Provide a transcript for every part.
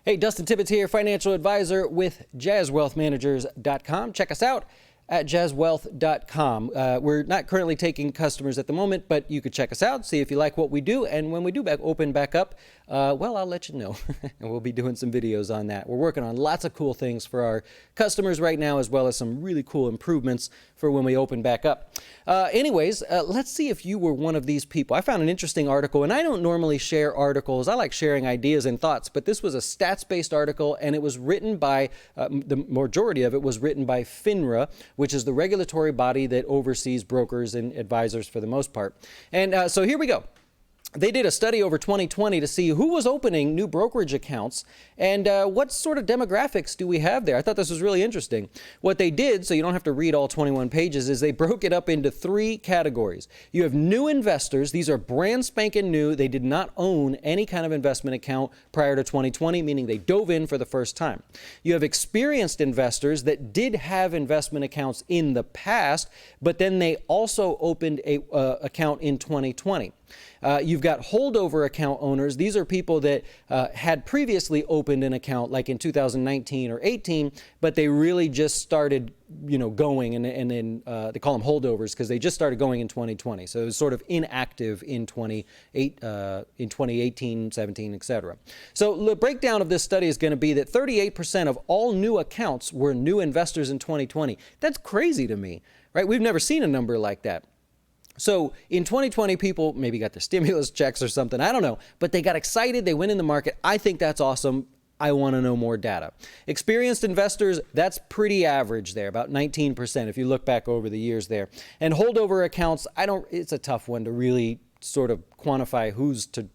Hey, Dustin Tibbetts here, financial advisor with jazzwealthmanagers.com. Check us out at jazzwealth.com. We're not currently taking customers at the moment, but you could check us out, see if you like what we do, and when we do open back up, well, I'll let you know, and we'll be doing some videos on that. We're working on lots of cool things for our customers right now, as well as some really cool improvements for when we open back up. Anyways, let's see if you were one of these people. I found an interesting article, and I don't normally share articles. I like sharing ideas and thoughts, but this was a stats-based article, and it was written by, the majority of it was written by FINRA, which is the regulatory body that oversees brokers and advisors for the most part. And so here we go. They did a study over 2020 to see who was opening new brokerage accounts and what sort of demographics do we have there. I thought this was really interesting. What they did, so you don't have to read all 21 pages, is they broke it up into 3 categories. You have new investors. These are brand spanking new. They did not own any kind of investment account prior to 2020, meaning they dove in for the first time. You have experienced investors that did have investment accounts in the past, but then they also opened a account in 2020. You've got holdover account owners. These are people that had previously opened an account like in 2019 or 18, but they really just started, going, and then they call them holdovers because they just started going in 2020. So it was sort of inactive in 2018, 17, etc. So the breakdown of this study is going to be that 38% of all new accounts were new investors in 2020. That's crazy to me, right? We've never seen a number like that. So in 2020, people maybe got their stimulus checks or something, I don't know, but they got excited, they went in the market. I think that's awesome. I want to know more data. Experienced investors, that's pretty average there, about 19% if you look back over the years there. And holdover accounts, it's a tough one to really sort of quantify who's to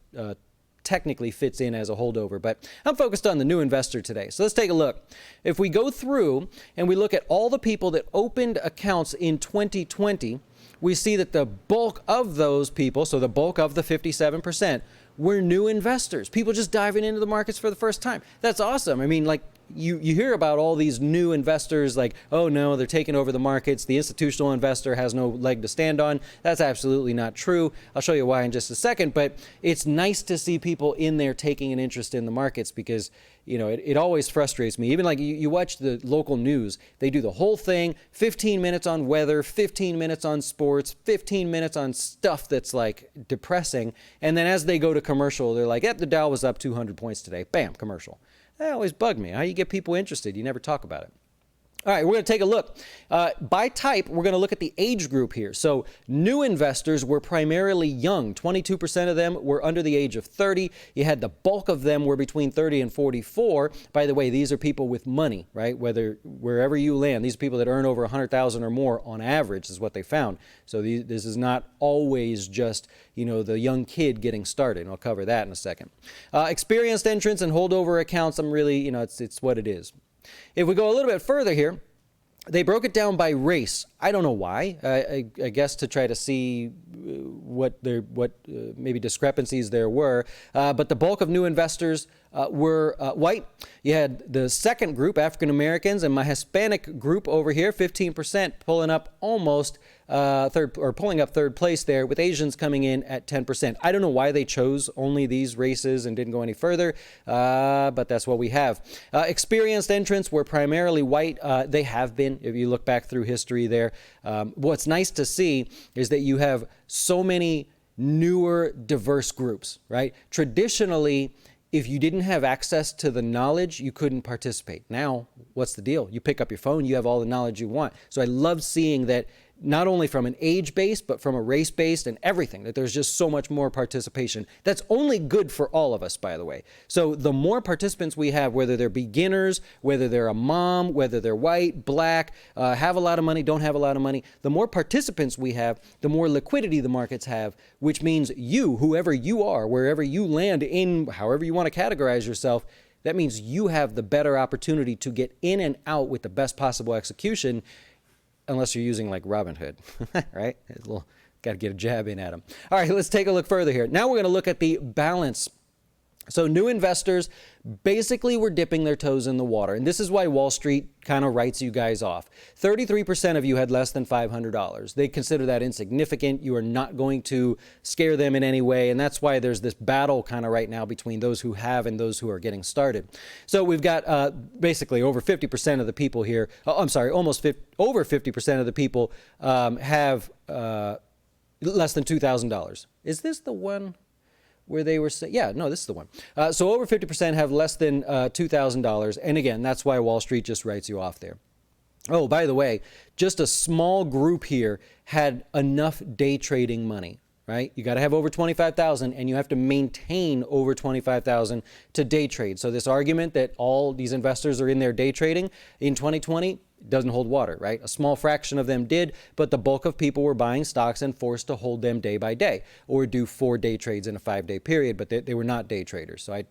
technically fits in as a holdover, but I'm focused on the new investor today. So let's take a look. If we go through and we look at all the people that opened accounts in 2020, we see that the bulk of those people, so the bulk of the 57%, were new investors. People just diving into the markets for the first time. That's awesome. I mean, like, you hear about all these new investors like, oh no, they're taking over the markets. The institutional investor has no leg to stand on. That's absolutely not true. I'll show you why in just a second, but it's nice to see people in there taking an interest in the markets because, it always frustrates me. Even like you watch the local news, they do the whole thing, 15 minutes on weather, 15 minutes on sports, 15 minutes on stuff that's like depressing. And then as they go to commercial, they're like, the Dow was up 200 points today. Bam, commercial. That always bugged me. How you get people interested? You never talk about it. All right, we're going to take a look. By type, we're going to look at the age group here. So new investors were primarily young. 22% of them were under the age of 30. You had the bulk of them were between 30 and 44. By the way, these are people with money, right? Wherever you land, these are people that earn over 100,000 or more on average is what they found. So this is not always just, the young kid getting started. And I'll cover that in a second. Experienced entrants and holdover accounts, I'm really, it's what it is. If we go a little bit further here, they broke it down by race. I don't know why. I guess to try to see what maybe discrepancies there were. But the bulk of new investors were white. You had the second group, African Americans, and my Hispanic group over here, 15%, pulling up almost pulling up third place there, with Asians coming in at 10%. I don't know why they chose only these races and didn't go any further, but that's what we have. Experienced entrants were primarily white. They have been, if you look back through history there. What's nice to see is that you have so many newer, diverse groups, right? Traditionally, if you didn't have access to the knowledge, you couldn't participate. Now, what's the deal? You pick up your phone, you have all the knowledge you want. So I love seeing that not only from an age-based, but from a race-based and everything, that there's just so much more participation. That's only good for all of us, by the way. So the more participants we have, whether they're beginners, whether they're a mom, whether they're white, black, have a lot of money, don't have a lot of money, the more participants we have, the more liquidity the markets have, which means you, whoever you are, wherever you land in, however you want to categorize yourself, that means you have the better opportunity to get in and out with the best possible execution, unless you're using like Robinhood, right? Got to get a jab in at them. All right, let's take a look further here. Now we're going to look at the balance So new investors basically were dipping their toes in the water. And this is why Wall Street kind of writes you guys off. 33% of you had less than $500. They consider that insignificant. You are not going to scare them in any way. And that's why there's this battle kind of right now between those who have and those who are getting started. So we've got basically over 50% of the people here. Over 50% of the people have less than $2,000. Is this the one where they were saying, yeah, no, this is the one. So over 50% have less than $2,000. And again, that's why Wall Street just writes you off there. Oh, by the way, just a small group here had enough day trading money, right? You got to have over 25,000 and you have to maintain over 25,000 to day trade. So this argument that all these investors are in there day trading in 2020 doesn't hold water, right? A small fraction of them did, but the bulk of people were buying stocks and forced to hold them day by day or do 4 day trades in a 5-day period, but they were not day traders. So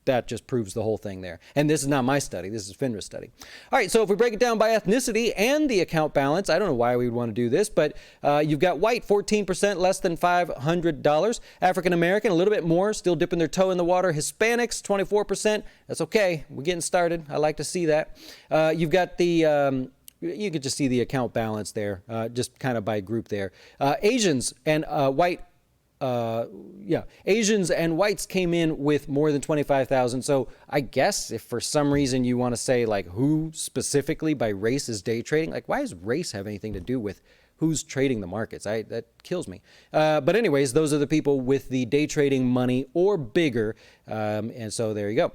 that just proves the whole thing there. And this is not my study. This is FINRA's study. All right, so if we break it down by ethnicity and the account balance, I don't know why we would want to do this, but you've got white, 14%, less than $500. African American, a little bit more, still dipping their toe in the water. Hispanics, 24%. That's okay. We're getting started. I like to see that. You've got the... you could just see the account balance there, just kind of by group there. Asians and Asians and whites came in with more than 25,000. So I guess if for some reason you want to say like who specifically by race is day trading, like why does race have anything to do with who's trading the markets? That kills me. But anyways, those are the people with the day trading money or bigger. And so there you go.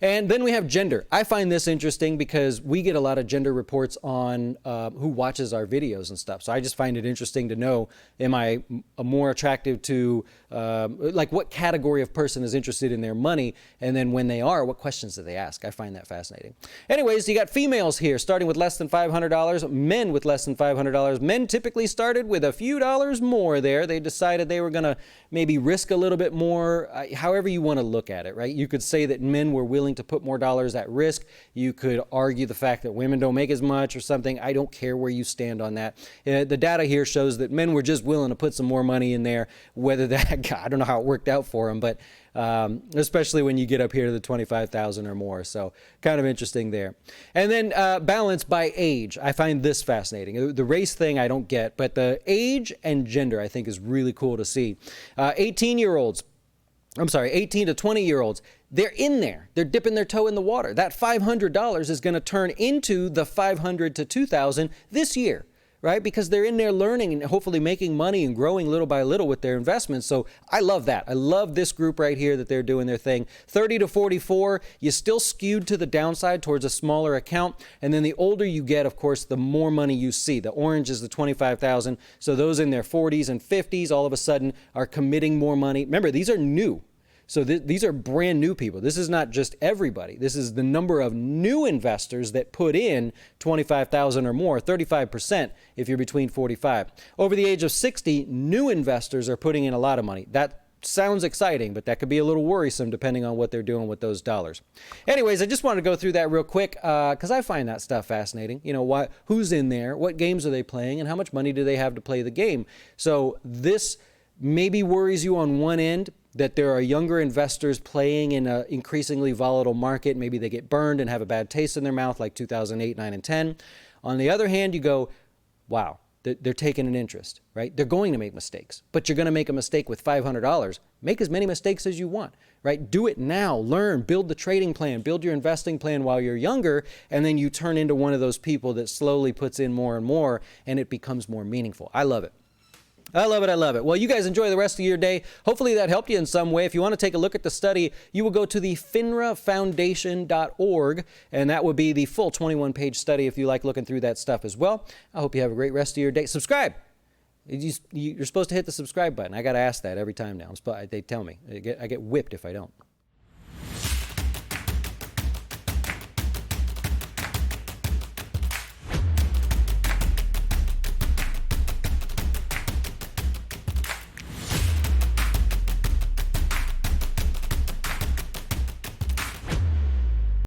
And then we have gender. I find this interesting because we get a lot of gender reports on who watches our videos and stuff. So I just find it interesting to know, am I more attractive to, like what category of person is interested in their money? And then when they are, what questions do they ask? I find that fascinating. Anyways, you got females here starting with less than $500, men with less than $500. Men typically started with a few dollars more there. They decided they were going to maybe risk a little bit more, however you want to look at it, right? You could say that men were willing to put more dollars at risk. You could argue the fact that women don't make as much or something. I don't care where you stand on that. The data here shows that men were just willing to put some more money in there, whether that, I don't know how it worked out for them, but especially when you get up here to the 25,000 or more. So kind of interesting there. And then balance by age. I find this fascinating. The race thing I don't get, but the age and gender I think is really cool to see. 18 to 20-year-olds, they're in there. They're dipping their toe in the water. That $500 is going to turn into the $500 to $2,000 this year, right? Because they're in there learning and hopefully making money and growing little by little with their investments. So I love that. I love this group right here that they're doing their thing. 30 to 44, you still skewed to the downside towards a smaller account. And then the older you get, of course, the more money you see. The orange is the 25,000. So those in their 40s and 50s all of a sudden are committing more money. Remember, these are new. So these are brand new people. This is not just everybody. This is the number of new investors that put in 25,000 or more, 35% if you're between 45. Over the age of 60, new investors are putting in a lot of money. That sounds exciting, but that could be a little worrisome depending on what they're doing with those dollars. Anyways, I just wanted to go through that real quick because I find that stuff fascinating. You know, who's in there, what games are they playing, and how much money do they have to play the game? So this maybe worries you on one end, that there are younger investors playing in an increasingly volatile market. Maybe they get burned and have a bad taste in their mouth like 2008, 9, and 10. On the other hand, you go, wow, they're taking an interest, right? They're going to make mistakes, but you're going to make a mistake with $500. Make as many mistakes as you want, right? Do it now. Learn, build the trading plan, build your investing plan while you're younger, and then you turn into one of those people that slowly puts in more and more, and it becomes more meaningful. I love it. I love it. I love it. Well, you guys enjoy the rest of your day. Hopefully that helped you in some way. If you want to take a look at the study, you will go to the finrafoundation.org, and that would be the full 21-page study if you like looking through that stuff as well. I hope you have a great rest of your day. Subscribe. You're supposed to hit the subscribe button. I got to ask that every time now. They tell me. I get whipped if I don't.